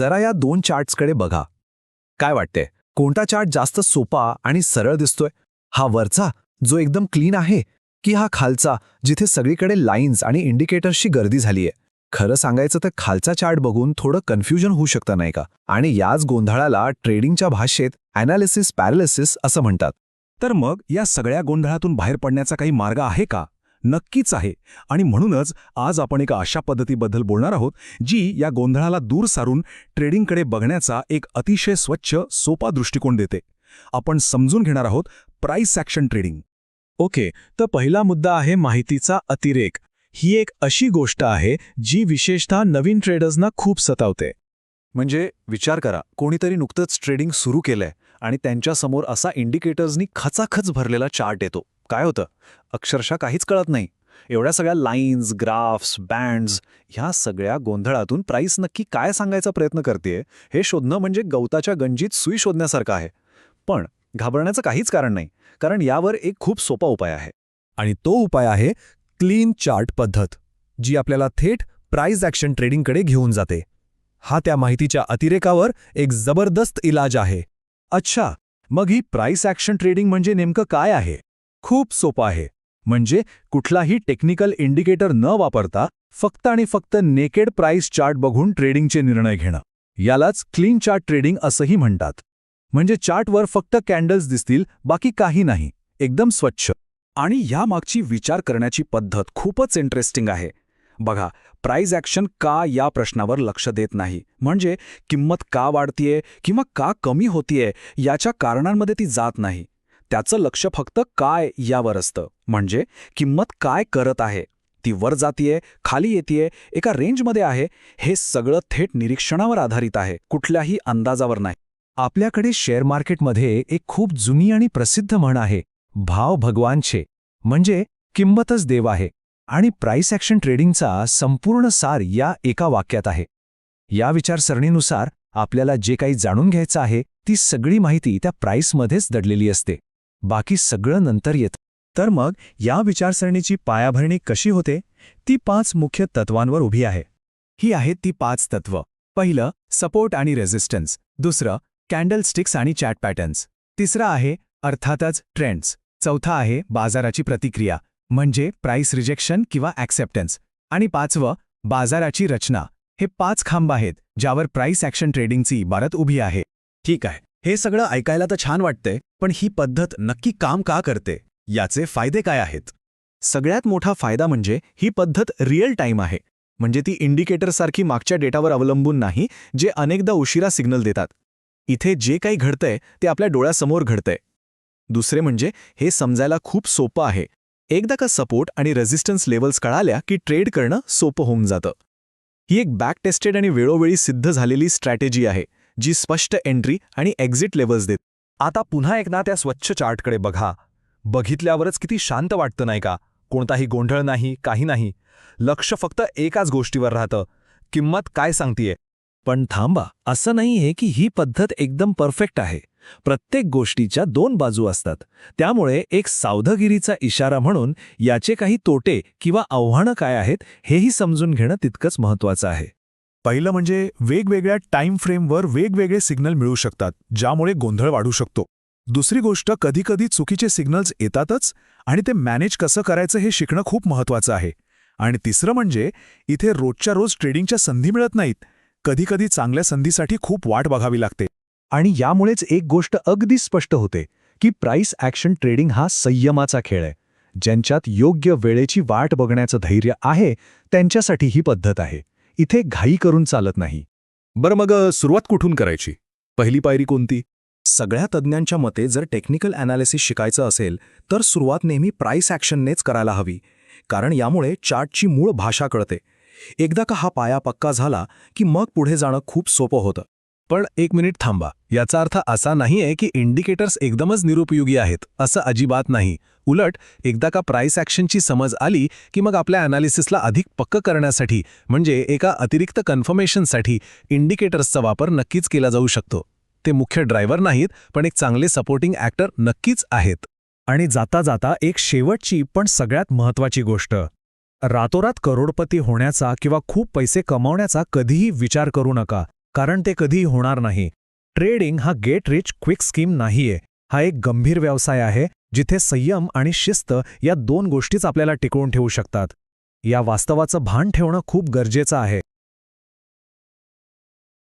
जरा या दोन चार्ट्सकडे बघा. काय वाटते, कोणता चार्ट जास्त सोपा आणि सरळ दिसतोय? हा वरचा जो एकदम क्लीन आहे, की हा खालचा जिथे सगळीकडे लाईन्स आणि इंडिकेटर्सची गर्दी झालीये? खरं सांगायचं तर खालचा चार्ट बघून थोडं कन्फ्युजन होऊ शकतं नाही का? आणि याच गोंधळाला ट्रेडिंगच्या भाषेत ॲनालिसिस पॅरालिसिस असं म्हणतात. तर मग या सगळ्या गोंधळातून बाहेर पडण्याचा काही मार्ग आहे का? नक्कीच आहे. आणि म्हणूनच आज आपण एका अशा पद्धतीबद्दल बोलणार आहोत जी या गोंधळाला दूर सारून ट्रेडिंगकडे बघण्याचा एक अतिशय स्वच्छ, सोपा दृष्टिकोन देते. आपण समजून घेणार आहोत प्राइस ॲक्शन ट्रेडिंग. ओके, तर पहिला मुद्दा आहे माहितीचा अतिरेक. ही एक अशी गोष्ट आहे जी विशेषतः नवीन ट्रेडर्सना खूप सतावते. म्हणजे विचार करा, कोणीतरी नुकतंच ट्रेडिंग सुरू केलंय आणि त्यांच्यासमोर असा इंडिकेटर्सनी खचाखच भरलेला चार्ट येतो. काय होतं? अक्षरशः काहीच कळत नाही. एवढ्या सगळ्या लाईन्स, ग्राफ्स, बँड्स, ह्या सगळ्या गोंधळातून प्राइस नक्की काय सांगायचा प्रयत्न करतेय हे शोधणं म्हणजे गवताच्या गंजीत सुई शोधण्यासारखं आहे. पण घाबरण्याचं काहीच कारण नाही, कारण यावर एक खूप सोपा उपाय आहे. आणि तो उपाय आहे क्लीन चार्ट पद्धत, जी आपल्याला थेट प्राइस ॲक्शन ट्रेडिंगकडे घेऊन जाते. हा त्या माहितीच्या अतिरेकावर एक जबरदस्त इलाज आहे. अच्छा, मग ही प्राइस ॲक्शन ट्रेडिंग म्हणजे नेमकं काय आहे? खूप सोपं आहे. म्हणजे कुठलाही टेक्निकल इंडिकेटर न वापरता फक्त आणि फक्त नेकेड प्राइस चार्ट बघून ट्रेडिंगचे निर्णय घेणं. यालाच क्लीन चार्ट ट्रेडिंग असंही म्हणतात. म्हणजे चार्टवर फक्त कॅन्डल्स दिसतील, बाकी काही नाही, एकदम स्वच्छ. आणि यामागची विचार करण्याची पद्धत खूपच इंटरेस्टिंग आहे. बघा, प्राइस ॲक्शन का या प्रश्नावर लक्ष देत नाही. म्हणजे किंमत का वाढतीये किंवा का कमी होतीये याच्या कारणांमध्ये ती जात नाही. त्याचं लक्ष फक्त काय यावर असतं. म्हणजे किंमत काय करत आहे, ती वर जातीये, खाली येतीये, एका रेंजमध्ये आहे, हे सगळं थेट निरीक्षणावर आधारित आहे, कुठल्याही अंदाजावर नाही. आपल्याकडे शेअर मार्केटमध्ये एक खूप जुनी आणि प्रसिद्ध म्हण आहे, भाव भगवान छे, म्हणजे किंमतच देव आहे. आणि प्राइस ॲक्शन ट्रेडिंगचा संपूर्ण सार या एका वाक्यात आहे. या विचारसरणीनुसार आपल्याला जे काही जाणून घ्यायचं आहे ती सगळी माहिती त्या प्राइसमध्येच दडलेली असते, बाकी सगळं नंतर येतं. तर मग या विचारसरणीची पायाभरणी कशी होते? ती 5 मुख्य तत्वांवर उभी आहे. ही आहेत ती 5 तत्व. पहिलं, सपोर्ट आणि रेझिस्टन्स. दुसरं, कॅन्डलस्टिक्स आणि चॅट पॅटर्न्स. तिसरं आहे अर्थातच ट्रेंड्स. चौथा आहे बाजाराची प्रतिक्रिया, म्हणजे प्राइस रिजेक्शन किंवा ॲक्सेप्टन्स. आणि 5वं, बाजाराची रचना. हे 5 खांब आहेत ज्यावर प्राइस ॲक्शन ट्रेडिंगची इमारत उभी आहे. ठीक आहे, हे सगळं ऐकायला तर छान वाटतंय, पण ही पद्धत नक्की काम का करते? याचे फायदे काय आहेत? सगळ्यात मोठा फायदा म्हणजे ही पद्धत रिअल टाईम आहे. म्हणजे ती इंडिकेटरसारखी मागच्या डेटावर अवलंबून नाही, जे अनेकदा उशिरा सिग्नल देतात. इथे जे काही घडतंय ते आपल्या डोळ्यासमोर घडतंय. दुसरे म्हणजे हे समजायला खूप सोपं आहे. एकदा का सपोर्ट आणि रेझिस्टन्स लेवल्स कळाल्या की ट्रेड करणं सोपं होऊन जातं. ही एक बॅक टेस्टेड आणि वेळोवेळी सिद्ध झालेली स्ट्रॅटेजी आहे, जी स्पष्ट एंट्री आणि एक्झिट लेवल्स देते. आता पुन्हा एकदा त्या स्वच्छ चार्टकडे बघा. बघितल्यावरच किती शांत वाटतं नाही का? कोणताही गोंधळ नाही, काही नाही. लक्ष फक्त एकाच गोष्टीवर राहतं, किंमत काय सांगतीये. पण थांबा, असं नाहीये की ही पद्धत एकदम परफेक्ट आहे. प्रत्येक गोष्टीच्या 2 बाजू असतात. त्यामुळे एक सावधगिरीचा इशारा म्हणून याचे काही तोटे किंवा आव्हानं काय आहेत हेही समजून घेणं तितकंच महत्त्वाचं आहे. पहिलं म्हणजे वेगवेगळ्या टाईम फ्रेमवर वेगवेगळे सिग्नल मिळू शकतात, ज्यामुळे गोंधळ वाढू शकतो. दुसरी गोष्ट, कधीकधी चुकीचे सिग्नल्स येतातच आणि ते मॅनेज कसं करायचं हे शिकणं खूप महत्त्वाचं आहे. आणि तिसरं म्हणजे इथे रोजच्या रोज ट्रेडिंगच्या संधी मिळत नाहीत. कधीकधी चांगल्या संधीसाठी खूप वाट बघावी लागते. आणि यामुळेच एक गोष्ट अगदी स्पष्ट होते की प्राइस ॲक्शन ट्रेडिंग हा संयमाचा खेळ आहे. ज्यांच्यात योग्य वेळेची वाट बघण्याचं धैर्य आहे त्यांच्यासाठी ही पद्धत आहे. इथे घाई करून चालत नाही. बरं, मग सुरुवात कुठून करायची? पहिली पायरी कोणती? सगळ्या तज्ज्ञांच्या मते जर टेक्निकल ॲनालिसिस शिकायचं असेल तर सुरुवात नेहमी प्राइस ॲक्शननेच करायला हवी, कारण यामुळे चार्टची मूळ भाषा कळते. एकदा का हा पाया पक्का झाला की मग पुढे जाणं खूप सोपं होतं. पण एक मिनिट थांबा, याचा अर्थ असा नाहीये की इंडिकेटर्स एकदमच निरुपयोगी आहेत, असं अजिबात नाही. उलट एकदा का प्राइस ॲक्शनची समज आली की मग आपल्या ॲनालिसिसला अधिक पक्कं करण्यासाठी, म्हणजे एका अतिरिक्त कन्फर्मेशनसाठी इंडिकेटर्सचा वापर नक्कीच केला जाऊ शकतो. ते मुख्य ड्रायव्हर नाहीत, पण एक चांगले सपोर्टिंग ॲक्टर नक्कीच आहेत. आणि जाता जाता एक शेवटची पण सगळ्यात महत्त्वाची गोष्ट, रातोरात करोडपती होण्याचा किंवा खूप पैसे कमावण्याचा कधीही विचार करू नका. कारण ते कधीही होणार नाही. ट्रेडिंग हा गेट रिच क्विक स्कीम नाहीये. हा एक गंभीर व्यवसाय आहे जिथे संयम आणि शिस्त या दोन गोष्टीच आपल्याला टिकवून ठेवू शकतात. या वास्तवाचं भान ठेवणं खूप गरजेचं आहे.